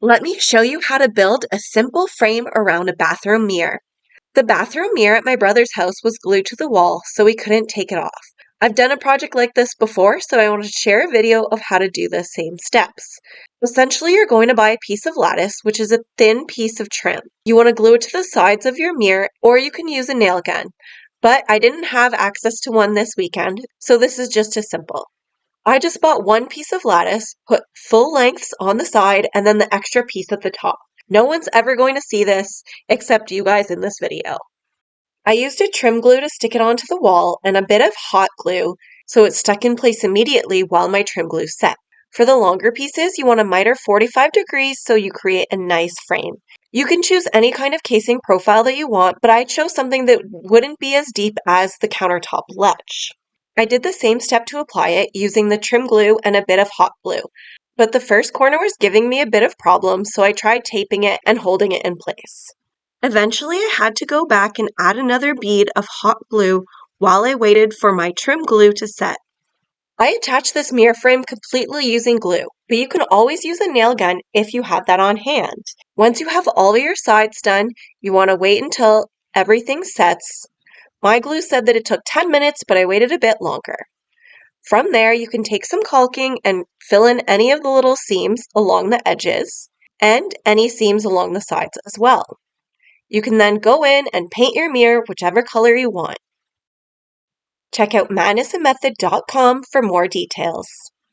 Let me show you how to build a simple frame around a bathroom mirror. The bathroom mirror at my brother's house was glued to the wall, so we couldn't take it off. I've done a project like this before, so I wanted to share a video of how to do the same steps. Essentially, you're going to buy a piece of lattice, which is a thin piece of trim. You want to glue it to the sides of your mirror, or you can use a nail gun. But I didn't have access to one this weekend, so this is just as simple. I just bought one piece of lattice, put full lengths on the side, and then the extra piece at the top. No one's ever going to see this except you guys in this video. I used a trim glue to stick it onto the wall and a bit of hot glue so it stuck in place immediately while my trim glue set. For the longer pieces, you want to miter 45 degrees so you create a nice frame. You can choose any kind of casing profile that you want, but I chose something that wouldn't be as deep as the countertop ledge. I did the same step to apply it using the trim glue and a bit of hot glue, but the first corner was giving me a bit of problems, so I tried taping it and holding it in place. Eventually, I had to go back and add another bead of hot glue while I waited for my trim glue to set. I attached this mirror frame completely using glue, but you can always use a nail gun if you have that on hand. Once you have all of your sides done, you want to wait until everything sets. My glue said that it took 10 minutes, but I waited a bit longer. From there, you can take some caulking and fill in any of the little seams along the edges and any seams along the sides as well. You can then go in and paint your mirror whichever color you want. Check out madnessandmethod.com for more details.